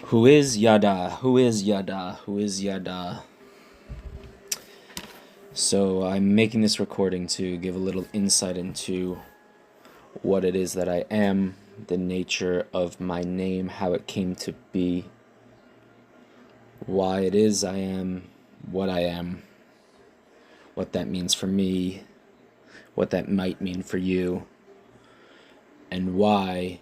Who is Yahda? Who is Yahda? Who is Yahda? So I'm making this recording to give a little insight into what it is that I am, the nature of my name, how it came to be, why it is I am, what that means for me, what that might mean for you, and why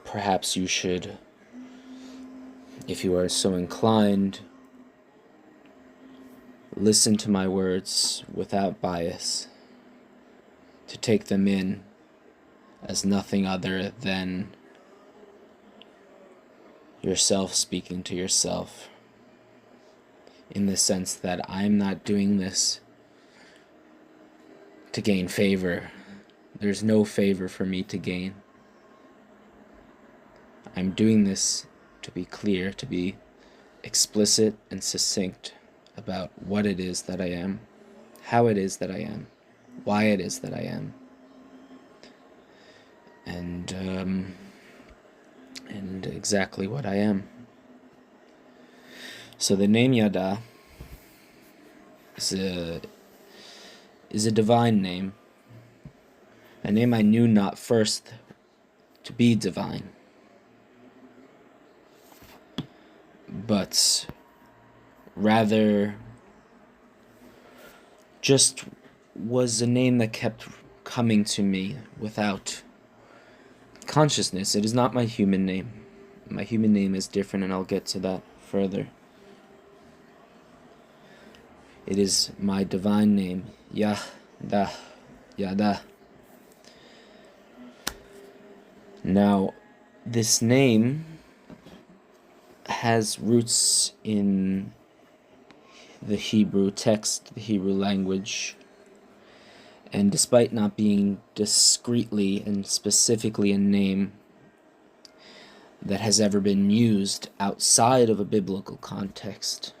perhaps you should, if you are so inclined, listen to my words without bias, to take them in as nothing other than yourself speaking to yourself, in the sense that I'm not doing this to gain favor. There's no favor for me to gain. I'm doing this to be clear, to be explicit and succinct about what it is that I am, how it is that I am, why it is that I am, and exactly what I am. So the name Yahda is a divine name, a name I knew not first to be divine, but rather just was a name that kept coming to me without consciousness. It is not my human name. My human name is different, and I'll get to that further. It is my divine name, Yahda, Yahda. Now, this name has roots in the Hebrew text, the Hebrew language, and despite not being discreetly and specifically a name that has ever been used outside of a biblical context,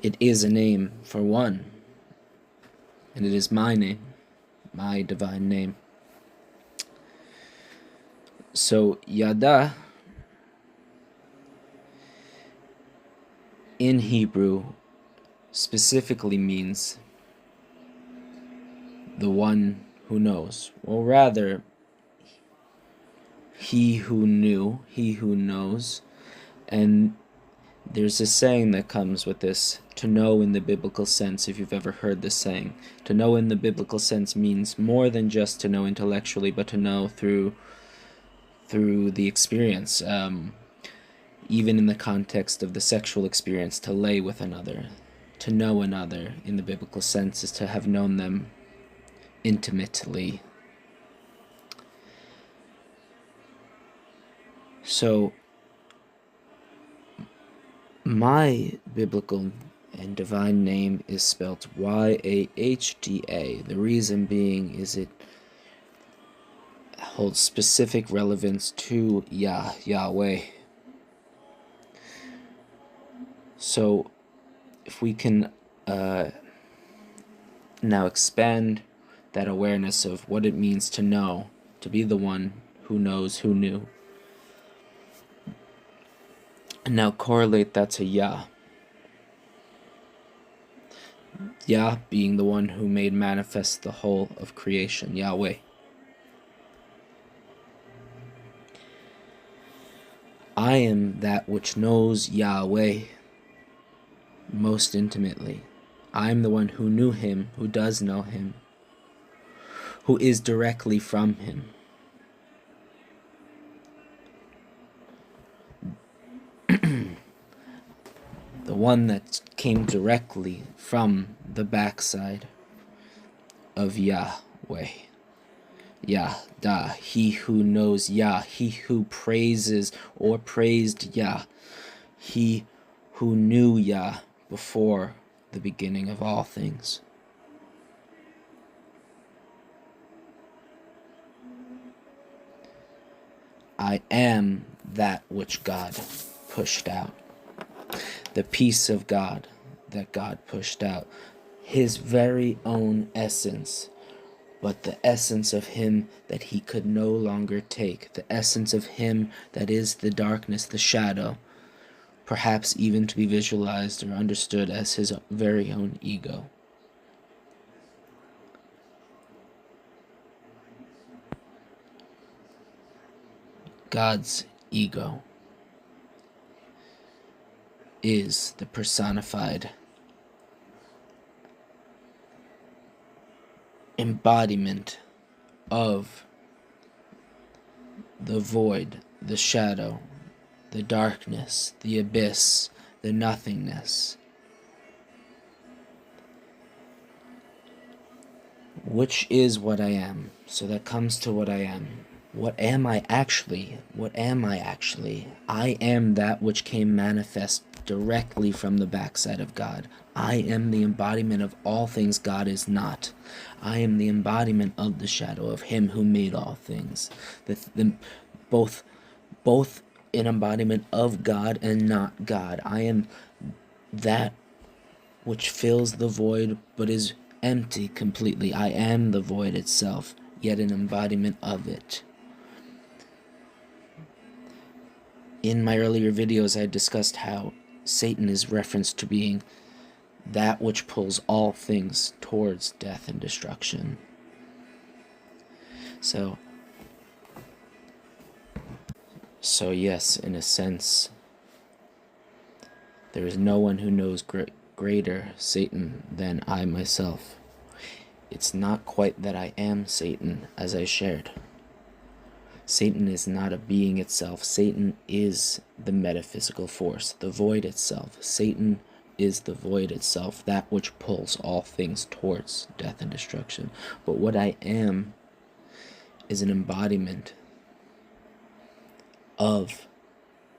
it is a name for one, and it is my name, my divine name. So Yahda in Hebrew specifically means the one who knows, or rather, he who knew, he who knows. And there's a saying that comes with this: to know in the biblical sense, if you've ever heard this saying. To know in the biblical sense means more than just to know intellectually, but to know through the experience, even in the context of the sexual experience, to lay with another. To know another in the biblical sense is to have known them intimately. So my biblical and divine name is spelt Yahda. The reason being is it holds specific relevance to Yahweh. So if we can now expand that awareness of what it means to know, to be the one who knows who knew, and now correlate that to Yah. Yah being the one who made manifest the whole of creation, Yahweh. I am that which knows Yahweh most intimately. I am the one who knew him, who does know him, who is directly from him. The one that came directly from the backside of Yahweh. Yahda, he who knows Yah, he who praises or praised Yah, he who knew Yah before the beginning of all things. I am that which God pushed out. The peace of God that God pushed out. His very own essence but the essence of him that he could no longer take, the essence of him that is the darkness, the shadow, perhaps even to be visualized or understood as his very own ego. God's ego is the personified embodiment of the void, the shadow, the darkness, the abyss, the nothingness, which is what I am. So that comes to what I am. What am I actually? What am I actually? I am that which came manifest directly from the backside of God. I am the embodiment of all things God is not. I am the embodiment of the shadow of him who made all things. Both an embodiment of God and not God. I am that which fills the void but is empty completely. I am the void itself, yet an embodiment of it. In my earlier videos, I discussed how Satan is referenced to being that which pulls all things towards death and destruction. So yes, in a sense, there is no one who knows greater Satan than I myself. It's not quite that I am Satan, as I shared. Satan is not a being itself. Satan is the metaphysical force, the void itself. Satan is the void itself, that which pulls all things towards death and destruction. But what I am is an embodiment of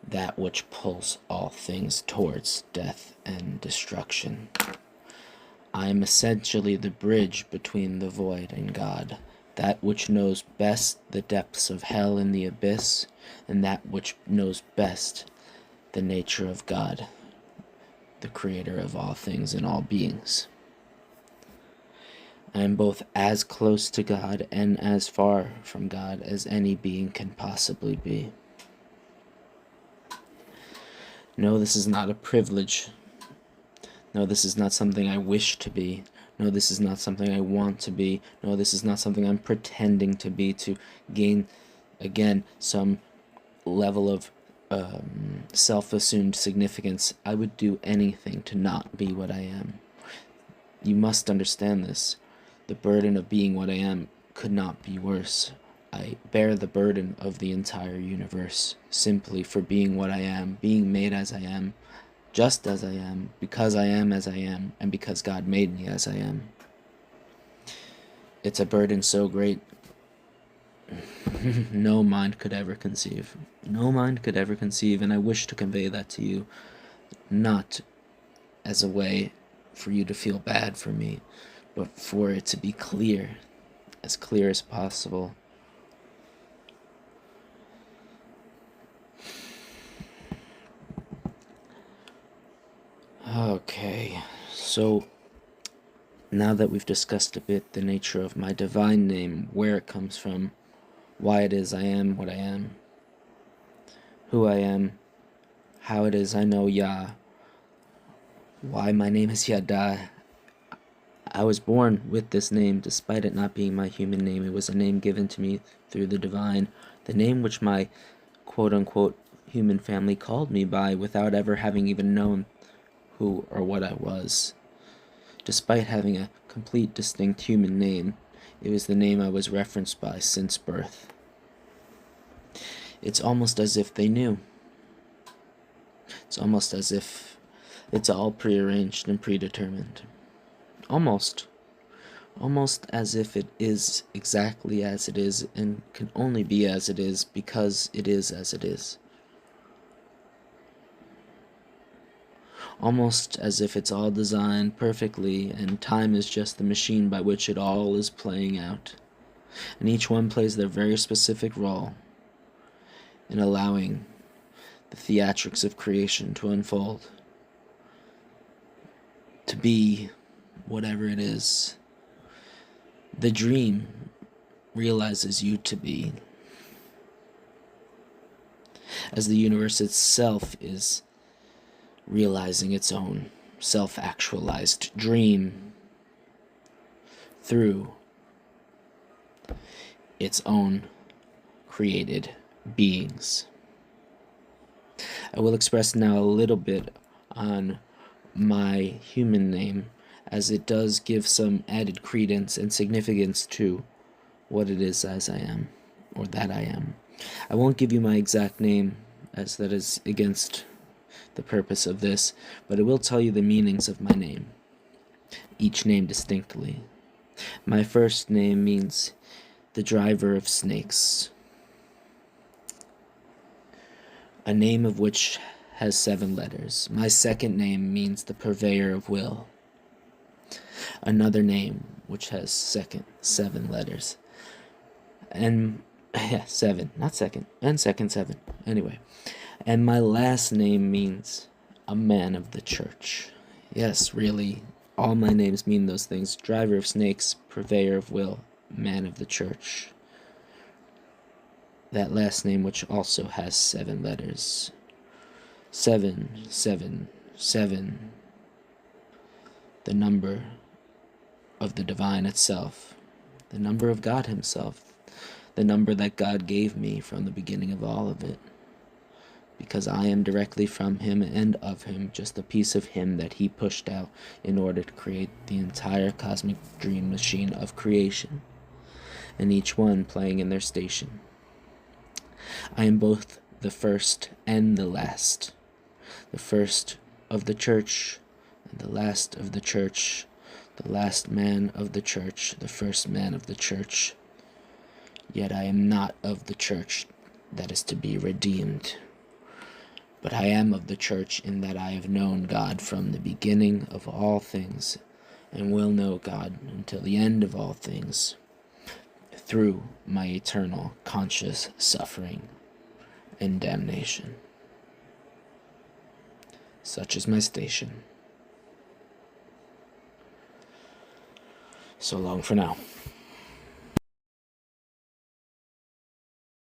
that which pulls all things towards death and destruction. I am essentially the bridge between the void and God, that which knows best the depths of hell and the abyss, and that which knows best the nature of God, the creator of all things and all beings. I am both as close to God and as far from God as any being can possibly be. No, this is not a privilege. No, this is not something I wish to be. No, this is not something I want to be. No, this is not something I'm pretending to be to gain, again, some level of self-assumed significance. I would do anything to not be what I am. You must understand this. The burden of being what I am could not be worse. I bear the burden of the entire universe simply for being what I am, being made as I am, just as I am, because I am as I am, and because God made me as I am. It's a burden so great no mind could ever conceive. No mind could ever conceive, and I wish to convey that to you, not as a way for you to feel bad for me, but for it to be clear as possible. Okay, so now that we've discussed a bit the nature of my divine name, where it comes from, why it is I am what I am, who I am, how it is I know Yah, why my name is Yahda. I was born with this name despite it not being my human name. It was a name given to me through the divine, the name which my quote-unquote human family called me by without ever having even known who or what I was. Despite having a complete distinct human name, it was the name I was referenced by since birth. It's almost as if they knew. It's almost as if it's all prearranged and predetermined. Almost as if it is exactly as it is and can only be as it is because it is as it is. Almost as if it's all designed perfectly and time is just the machine by which it all is playing out. And each one plays their very specific role in allowing the theatrics of creation to unfold, to be whatever it is The dream realizes you to be, as the universe itself is realizing its own self-actualized dream through its own created beings. I will express now a little bit on my human name, as it does give some added credence and significance to what it is as I am, or that I am. I won't give you my exact name, as that is against the purpose of this, but I will tell you the meanings of my name, each name distinctly. My first name means the driver of snakes, a name of which has 7 letters. My second name means the purveyor of will, another name which has 7 letters. And yeah, 7, not second, and second 7. Anyway, and my last name means a man of the church. Yes, really, all my names mean those things. Driver of snakes, purveyor of will, man of the church. That last name, which also has 7 letters. 7, 7, 7. The number of the divine itself. The number of God himself. The number that God gave me from the beginning of all of it. Because I am directly from him and of him, just a piece of him that he pushed out in order to create the entire cosmic dream machine of creation, and each one playing in their station. I am both the first and the last, the first of the church and the last of the church, the last man of the church, the first man of the church. Yet I am not of the church that is to be redeemed. But I am of the church in that I have known God from the beginning of all things, and will know God until the end of all things, through my eternal conscious suffering and damnation. Such is my station. So long for now.